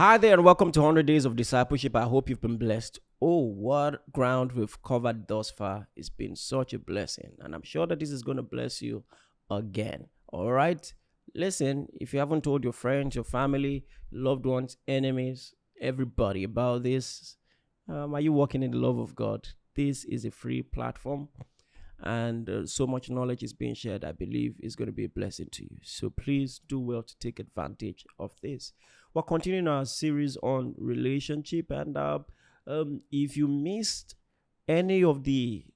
Hi there, and welcome to 100 Days of Discipleship. I hope you've been blessed. Oh, what ground we've covered thus far. It's been such a blessing, and I'm sure that this is going to bless you again. All right? Listen, if you haven't told your friends, your family, loved ones, enemies, everybody about this, are you walking in the love of God? This is a free platform, and so much knowledge is being shared. I believe is going to be a blessing to you. So please do well to take advantage of this. We're continuing our series on relationship, and if you missed any of the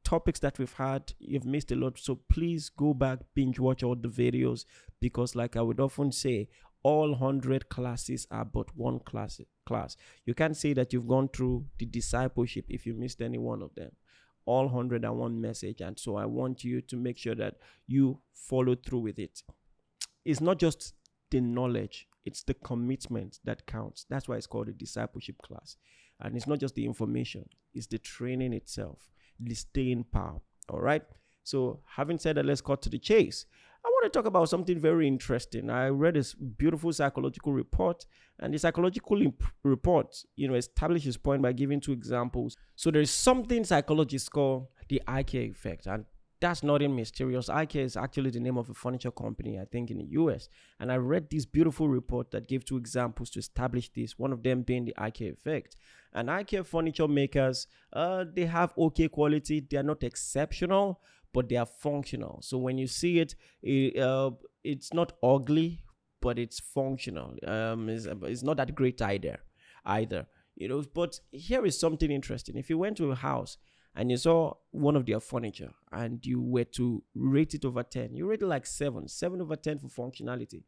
topics that we've had, you've missed a lot. So please go back, binge watch all the videos, because like I would often say, all 100 classes are but one class. You can't say that you've gone through the discipleship if you missed any one of them. All 101 message, and so I want you to make sure that you follow through with it. It's not just the knowledge, it's the commitment that counts. That's why it's called a discipleship class. And it's not just the information, it's the training itself, the staying power. All right. So having said that, let's cut to the chase. I want to talk about something very interesting. I read this beautiful psychological report, and the psychological report, establishes point by giving two examples. So there's something psychologists call the eye care effect, and that's nothing mysterious. Eye care is actually the name of a furniture company, I think, in the US. And I read this beautiful report that gave two examples to establish this, one of them being the eye care effect. And eye care furniture makers, they have okay quality. They are not exceptional, but they are functional. So when you see it, it's not ugly, but it's functional. It's not that great either. But here is something interesting. If you went to a house and you saw one of their furniture and you were to rate it over 10, you rate it like 7 over 10 for functionality.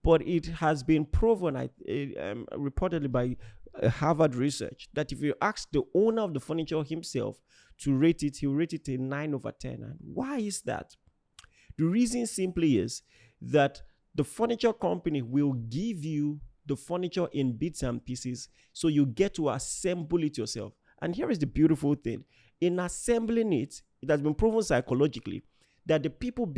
But it has been proven, reportedly by Harvard research, that if you ask the owner of the furniture himself to rate it, he'll rate it a 9 over 10. And why is that? The reason simply is that the furniture company will give you the furniture in bits and pieces, so you get to assemble it yourself. And here is the beautiful thing. In assembling it, it has been proven psychologically that the people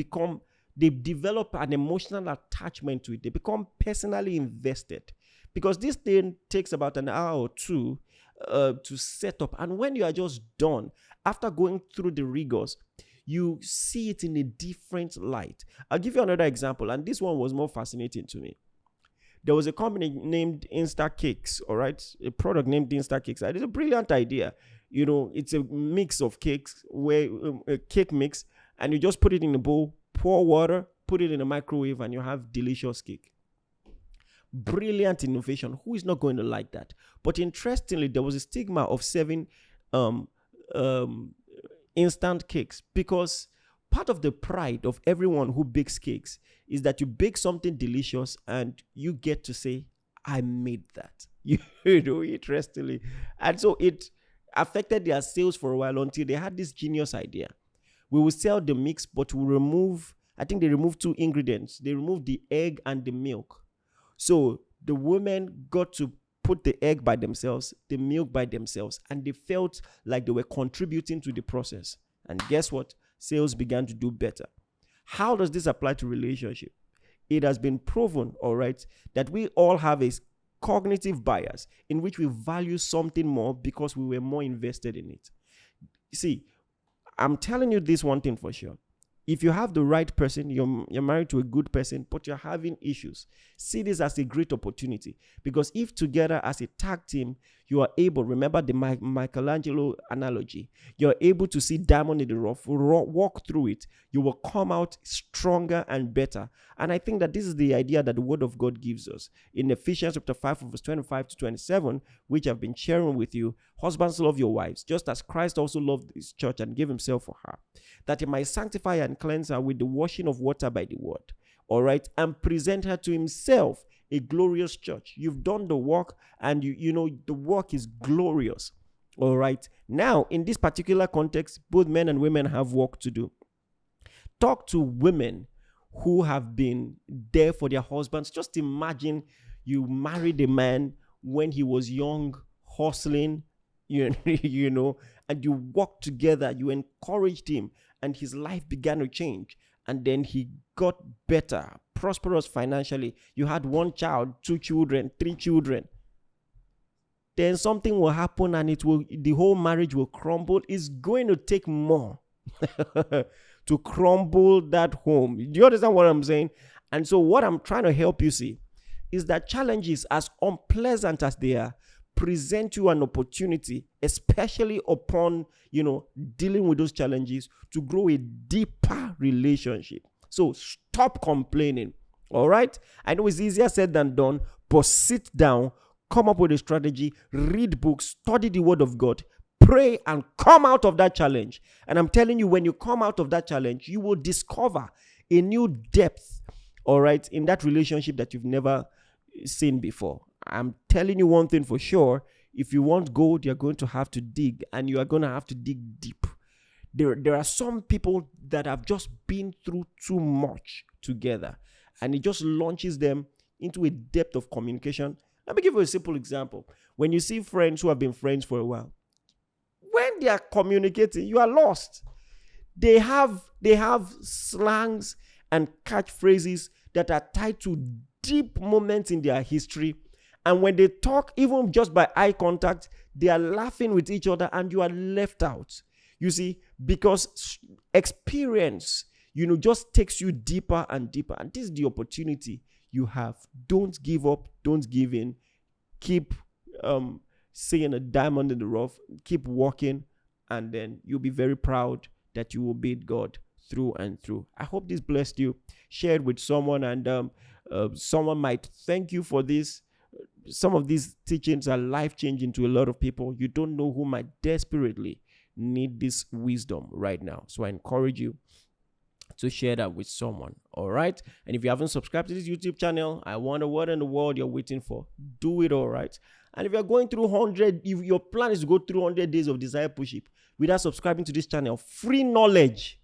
they develop an emotional attachment to it. They become personally invested, because this thing takes about an hour or two to set up. And when you are just done, after going through the rigors, you see it in a different light. I'll give you another example, and this one was more fascinating to me. There was a company named Instacakes, all right? A product named Instacakes. It's a brilliant idea. It's a mix of cakes, where a cake mix, and you just put it in a bowl, pour water, put it in a microwave, and you have delicious cake. Brilliant innovation. Who is not going to like that? But interestingly, there was a stigma of serving instant cakes, because part of the pride of everyone who bakes cakes is that you bake something delicious and you get to say, I made that. Interestingly. And so it affected their sales for a while until they had this genius idea. We will sell the mix, but we remove, I think they removed 2 ingredients. They removed the egg and the milk. So the women got to put the egg by themselves, the milk by themselves, and they felt like they were contributing to the process. And guess what? Sales began to do better. How does this apply to relationship? It has been proven, all right, that we all have a cognitive bias in which we value something more because we were more invested in it. You see, I'm telling you this one thing for sure. If you have the right person, you're married to a good person, but you're having issues, see this as a great opportunity. Because if together as a tag team, you are able, remember the Michelangelo analogy, you're able to see diamond in the rough, walk through it, you will come out stronger and better. And I think that this is the idea that the Word of God gives us. In Ephesians chapter 5, verse 25 to 27, which I've been sharing with you, husbands, love your wives, just as Christ also loved his church and gave himself for her, that he might sanctify and cleanse her with the washing of water by the word, all right, and present her to himself a glorious church. You've done the work, and the work is glorious, all right. Now, in this particular context, both men and women have work to do. Talk to women who have been there for their husbands. Just imagine you married a man when he was young, hustling, and you worked together, you encouraged him, and his life began to change. And then he got better, prosperous financially, you had 1 child, 2 children, 3 children, then something will happen and the whole marriage will crumble. It's going to take more to crumble that home. Do you understand what I'm saying? And so what I'm trying to help you see is that challenges, as unpleasant as they are, present you an opportunity, especially upon, dealing with those challenges, to grow a deeper relationship. So stop complaining. All right? I know it's easier said than done, but sit down, come up with a strategy, read books, study the word of God, pray, and come out of that challenge. And I'm telling you, when you come out of that challenge, you will discover a new depth, all right, in that relationship that you've never seen before. I'm telling you one thing for sure. If you want gold, you're going to have to dig, and you are going to have to dig deep. There are some people that have just been through too much together, and it just launches them into a depth of communication. Let me give you a simple example. When you see friends who have been friends for a while, when they are communicating, you are lost. They have slangs and catchphrases that are tied to deep moments in their history. And when they talk, even just by eye contact, they are laughing with each other and you are left out. You see, because experience, just takes you deeper and deeper. And this is the opportunity you have. Don't give up. Don't give in. Keep seeing a diamond in the rough. Keep walking. And then you'll be very proud that you obeyed God through and through. I hope this blessed you. Share it with someone, and someone might thank you for this. Some of these teachings are life-changing to a lot of people. You don't know who might desperately need this wisdom right now. So I encourage you to share that with someone. All right. And if you haven't subscribed to this YouTube channel, I wonder what in the world you're waiting for. Do it. All right. And if you're going through 100, if your plan is to go through 100 days of discipleship without subscribing to this channel, free knowledge.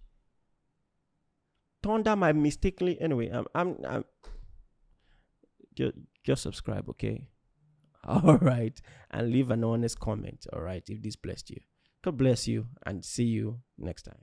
Thunder might mistakenly. Anyway, I'm just subscribe, okay? All right. And leave an honest comment, all right, if this blessed you. God bless you, and see you next time.